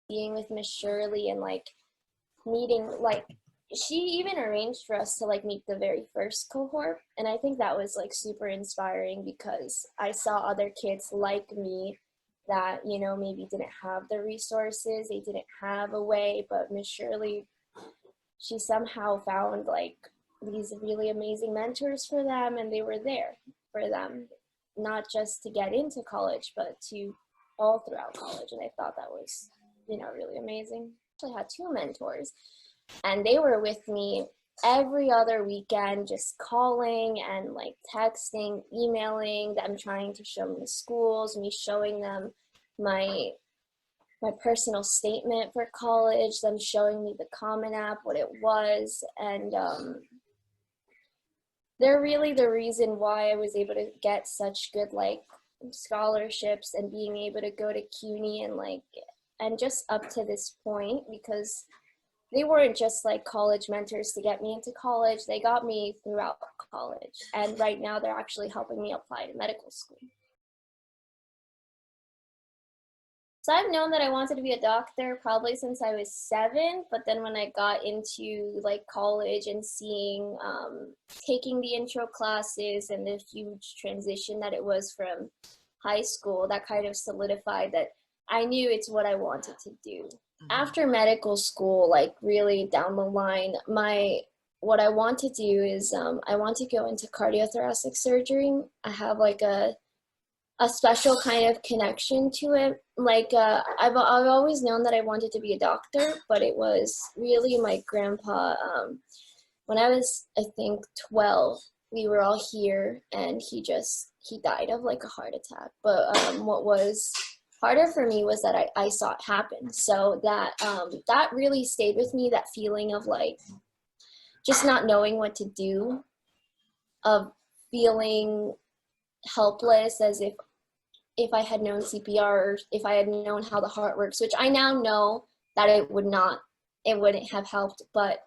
being with Miss Shirley and like meeting, like she even arranged for us to like meet the very first cohort, and I think that was like super inspiring because I saw other kids like me that, you know, maybe didn't have the resources, they didn't have a way, but Miss Shirley, she somehow found like these really amazing mentors for them, and they were there for them, not just to get into college, but to all throughout college. And I thought that was, you know, really amazing. I had two mentors, and they were with me every other weekend, just calling and like texting, emailing them, trying to show me the schools, me showing them my personal statement for college, them showing me the Common App, what it was, and they're really the reason why I was able to get such good like scholarships and being able to go to CUNY and like, and just up to this point, because they weren't just like college mentors to get me into college, they got me throughout college. And right now they're actually helping me apply to medical school. So I've known that I wanted to be a doctor probably since I was 7, but then when I got into like college and seeing, taking the intro classes and the huge transition that it was from high school, that kind of solidified that I knew it's what I wanted to do. After medical school, like really down the line, what I want to do is I want to go into cardiothoracic surgery. I have like a special kind of connection to it. Like I've always known that I wanted to be a doctor, but it was really my grandpa. When I was, I think, 12, we were all here, and he died of like a heart attack. But what was harder for me was that I saw it happen. So that really stayed with me, that feeling of like just not knowing what to do, of feeling helpless, as if I had known CPR, or if I had known how the heart works, which I now know that it wouldn't have helped, but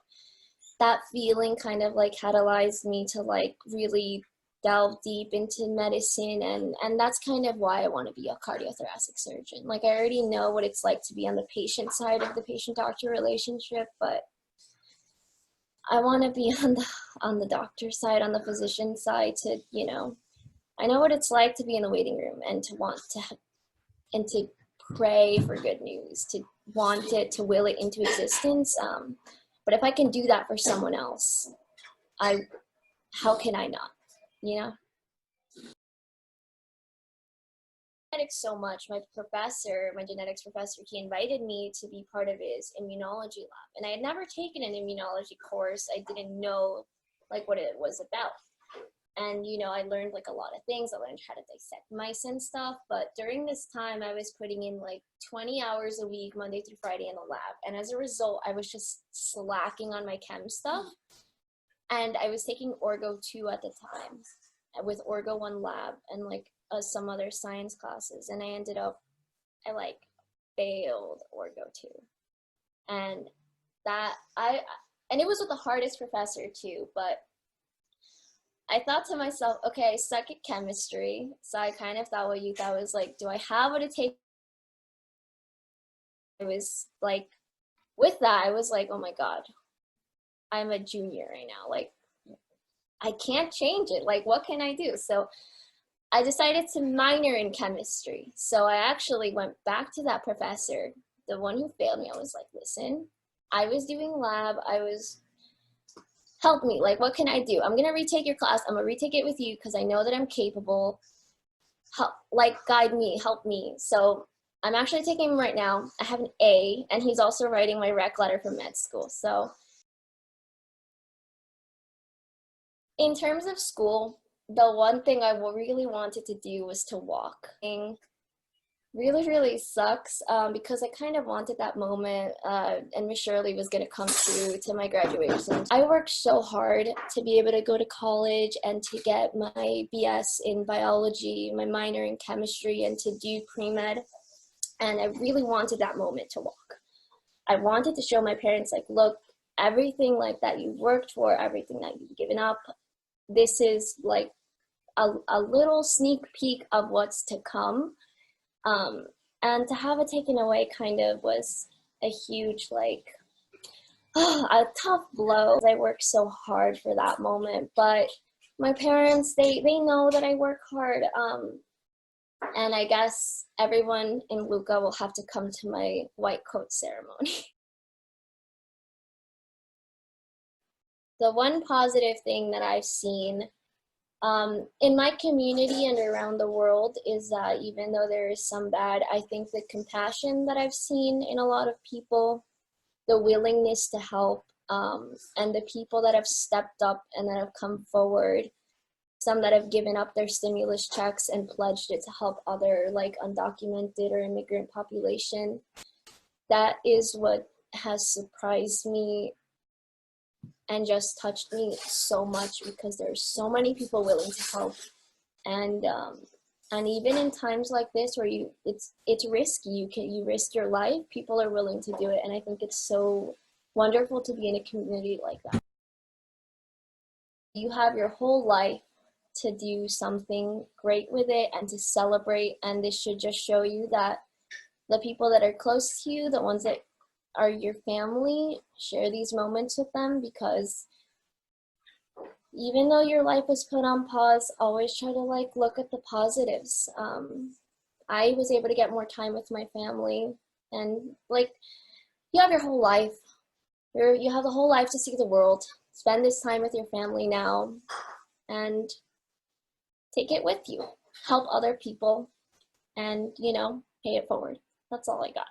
that feeling kind of like catalyzed me to like really delve deep into medicine, and that's kind of why I want to be a cardiothoracic surgeon. Like I already know what it's like to be on the patient side of the patient-doctor relationship, but I want to be on the doctor side, on the physician side, to, you know, I know what it's like to be in the waiting room and to want to, and to pray for good news, to want it, to will it into existence. But if I can do that for someone else, how can I not, you know? Genetics so much. My genetics professor, he invited me to be part of his immunology lab. And I had never taken an immunology course. I didn't know like what it was about. And, you know, I learned like a lot of things. I learned how to dissect mice and stuff. But during this time, I was putting in like 20 hours a week, Monday through Friday in the lab. And as a result, I was just slacking on my chem stuff. And I was taking Orgo 2 at the time with Orgo 1 lab and like some other science classes. And I like failed Orgo 2. And and it was with the hardest professor too, but I thought to myself, okay, I suck at chemistry. So I kind of thought what you thought was like, do I have what it takes? I was like, with that, I was like, oh my God, I'm a junior right now. Like, I can't change it. Like, what can I do? So I decided to minor in chemistry. So I actually went back to that professor, the one who failed me. I was like, listen, I was doing lab. Help me, like, what can I do? I'm gonna retake your class. I'm gonna retake it with you because I know that I'm capable. Help, like, guide me, help me. So I'm actually taking him right now. I have an A, and he's also writing my rec letter for med school. So in terms of school, the one thing I really wanted to do was to walk. Really, really sucks because I kind of wanted that moment, and Miss Shirley was going to come through to my graduation. I worked so hard to be able to go to college and to get my BS in biology, my minor in chemistry, and to do pre-med. And I really wanted that moment to walk. I wanted to show my parents, like, look, everything like that you've worked for, everything that you've given up, this is like a little sneak peek of what's to come. And to have it taken away kind of was a huge, like, a tough blow. I worked so hard for that moment, but my parents, they know that I work hard. And I guess everyone in LUCA will have to come to my white coat ceremony. The one positive thing that I've seen in my community and around the world is that even though there is some bad, I think the compassion that I've seen in a lot of people, the willingness to help, and the people that have stepped up and that have come forward, some that have given up their stimulus checks and pledged it to help other like undocumented or immigrant population. That is what has surprised me and just touched me so much, because there's so many people willing to help. And even in times like this where it's risky, you risk your life, people are willing to do it. And I think it's so wonderful to be in a community like that. You have your whole life to do something great with it and to celebrate, and this should just show you that the people that are close to you, the ones that are your family, share these moments with them, because even though your life was put on pause, always try to like look at the positives. I was able to get more time with my family, and like, you have your whole life. You have the whole life to see the world. Spend this time with your family now and take it with you. Help other people and, pay it forward. That's all I got.